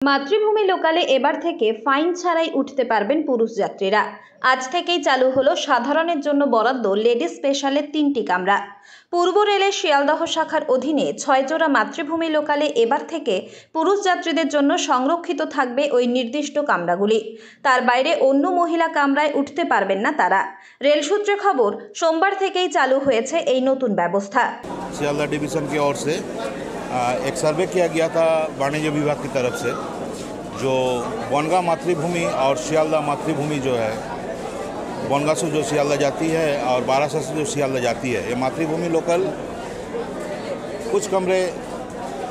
মাতৃভূমি লোকালে এবার থেকে ফাইন ছাড়াই উঠতে পারবেন পুরুষ যাত্রীরা। আজ থেকেই চালু হলো সাধারণের জন্য বরাদ্দ লেডিস স্পেশালের 3টি কামরা। পূর্ব রেলের শিয়ালদহ শাখার অধীনে 6 জোড়া মাতৃভূমি লোকালে এবার থেকে পুরুষ যাত্রীদের জন্য সংরক্ষিত থাকবে ওই নির্দিষ্ট কামরাগুলি। তার বাইরে অন্য মহিলা কামরায় উঠতে পারবেন না তারা। রেল সূত্রে খবর, সোমবার থেকেই চালু হয়েছে এই নতুন ব্যবস্থা। शियालदह डिवीज़न की ओर से एक सर्वे किया गया था वाणिज्य विभाग की तरफ से, जो बनगांव मातृभूमि और शियालदह मातृभूमि जो है, बनगांव से जो शियालदह जाती है और बारासा से जो शियालदह जाती है, ये मातृभूमि लोकल कुछ कमरे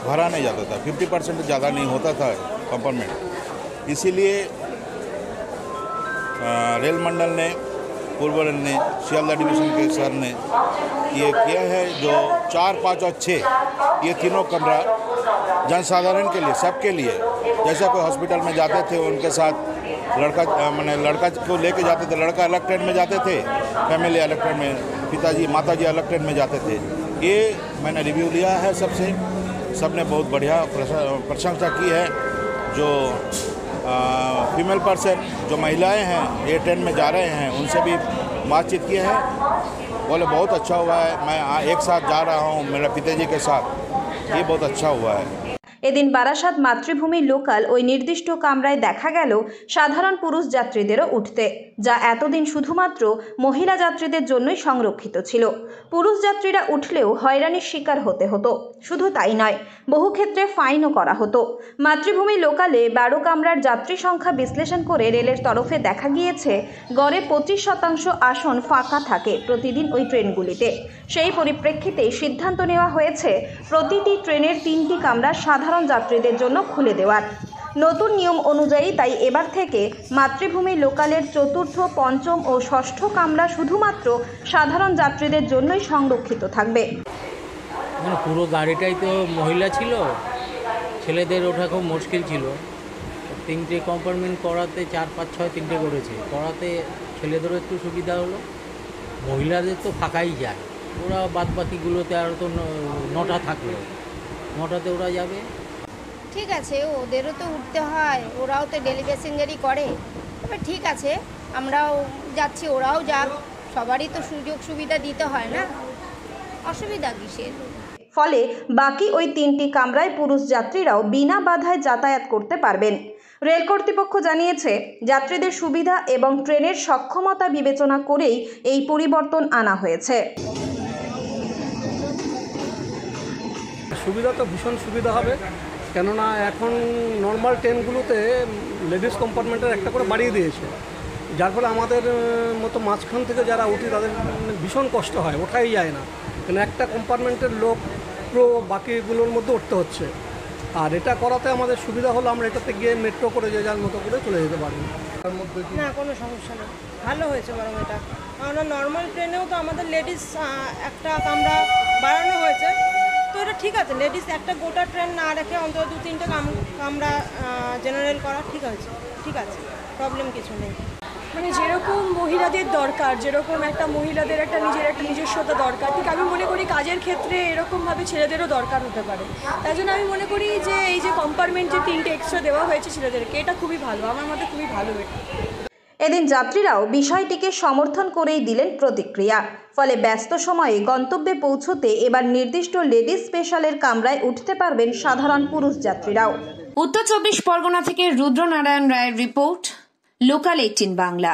भरा नहीं जाता था, 50% ज़्यादा नहीं होता था कंपार्टमेंट। इसीलिए रेल मंडल ने, पूर्व रेल ने, शियालदह डिवीज़न के सर ने ये किया है, जो 4, 5 और 6 ये तीनों कमरा जनसाधारण के लिए, सबके लिए, जैसा कोई हॉस्पिटल में जाते थे उनके साथ लड़का को लेके जाते थे, लड़का अलग ट्रेन में जाते थे, फैमिली अलग ट्रेन में, पिताजी माताजी अलग ट्रेन में जाते थे। ये मैंने रिव्यू लिया है सबसे, सबने बहुत बढ़िया प्रशंसा की है। जो फीमेल पर्सन, जो महिलाएं हैं ये ट्रेन में जा रहे हैं, उनसे भी बातचीत की है, बोले बहुत अच्छा हुआ है, मैं एक साथ जा रहा हूँ मेरे पिताजी के साथ, ये बहुत अच्छा हुआ है। এদিন বারাসাত মাতৃভূমি লোকাল ওই নির্দিষ্ট কামরায় দেখা গেল সাধারণ পুরুষ যাত্রীদেরও উঠতে, যা এতদিন শুধুমাত্র মহিলা যাত্রীদের জন্যই সংরক্ষিত ছিল। পুরুষ যাত্রীরা উঠলেও হয়রানির শিকার হতে হতো। শুধু তাই নয়, বহু ক্ষেত্রে ফাইনও করা হতো। মাতৃভূমি লোকালে 12 কামরার যাত্রী সংখ্যা বিশ্লেষণ করে রেলের তরফে দেখা গিয়েছে গড়ে 25% আসন ফাঁকা থাকে প্রতিদিন ওই ট্রেনগুলিতে। সেই পরিপ্রেক্ষিতে সিদ্ধান্ত নেওয়া হয়েছে প্রতিটি ট্রেনের 3টি কামরা সাধারণ যাত্রীদের জন্য খুলে দেওয়ার। নতুন নিয়ম অনুযায়ী তাই এবার থেকে মাতৃভূমি লোকালের 4র্থ, 5ম ও 6ষ্ঠ কামরা শুধুমাত্র সাধারণ যাত্রীদের জন্যই সংরক্ষিত থাকবে। পুরো গাড়িটাই তো মহিলা ছিল, ছেলেদের ওঠা খুব মুশকিল ছিল। 3টে কম্পার্টমেন্ট করাতে 4, 5, 6 3টে করেছে, করাতে ছেলেদেরও একটু সুবিধা হলো, মহিলাদের তো ফাঁকাই যায়, ওরা বাদ বাকিগুলোতে আর তো 9টা থাকলো, 9টাতে ওরা যাবে। ঠিক আছে, ওদেরও তো উঠতে হয়, ওরাও তো ডেলি প্যাসেঞ্জারই করে। তবে ঠিক আছে, আমরাও যাচ্ছি, ওরাও যাক, সবারই তো সুযোগ সুবিধা দিতে হয় না, অসুবিধা কিসের। ফলে বাকি ওই 3টি কামরায় পুরুষ যাত্রীরাও বিনা বাধায় যাতায়াত করতে পারবেন। রেল কর্তৃপক্ষ জানিয়েছে, যাত্রীদের সুবিধা এবং ট্রেনের সক্ষমতা বিবেচনা করেই এই পরিবর্তন আনা হয়েছে। সুবিধা তো ভীষণ সুবিধা হবে, কেননা এখন নর্মাল ট্রেনগুলোতে লেডিস কম্পার্টমেন্টের একটা করে বাড়িয়ে দিয়েছে, যার ফলে আমাদের মতো মাঝখান থেকে যারা উঠি তাদের ভীষণ কষ্ট হয়, ওঠাই যায় না, কেন একটা কম্পার্টমেন্টের লোক পুরো বাকিগুলোর মধ্যে উঠতে হচ্ছে। আর এটা করাতে আমাদের সুবিধা হলো আমরা এটাতে গিয়ে মেট্রো করে যে যার মতো করে চলে যেতে পারবো। তার মধ্যে না কোনো সমস্যা নেই, ভালো হয়েছে বরং এটা। আমরা নর্মাল ট্রেনেও তো আমাদের লেডিস একটা কামরা বাড়ানো হয়েছে, তো এটা ঠিক আছে। লেডিস একটা গোটা ট্রেন না রেখে অন্তত 2-3টে কামরা জেনারেল করা ঠিক আছে, প্রবলেম কিছু নেই। মানে যেরকম মহিলাদের দরকার, যেরকম একটা মহিলাদের একটা নিজস্বতা দরকার, ঠিক আমি মনে করি কাজের ক্ষেত্রে এরকমভাবে ছেলেদেরও দরকার হতে পারে। তাই জন্য আমি মনে করি যে এই যে কম্পার্টমেন্ট যে 3টে এক্সট্রা দেওয়া হয়েছে ছেলেদেরকে, এটা খুবই ভালো, আমার মতে খুবই ভালো এটা। এদিন যাত্রীরাও বিষয়টিকে সমর্থন করেই দিলেন প্রতিক্রিয়া। ফলে ব্যস্ত সময়ে গন্তব্যে পৌঁছতে এবার নির্দিষ্ট লেডিস স্পেশালের কামরায় উঠতে পারবেন সাধারণ পুরুষ যাত্রীরাও। উত্তর 24 পরগনা থেকে রুদ্রনারায়ণ রায়ের রিপোর্ট, লোকাল 18 বাংলা।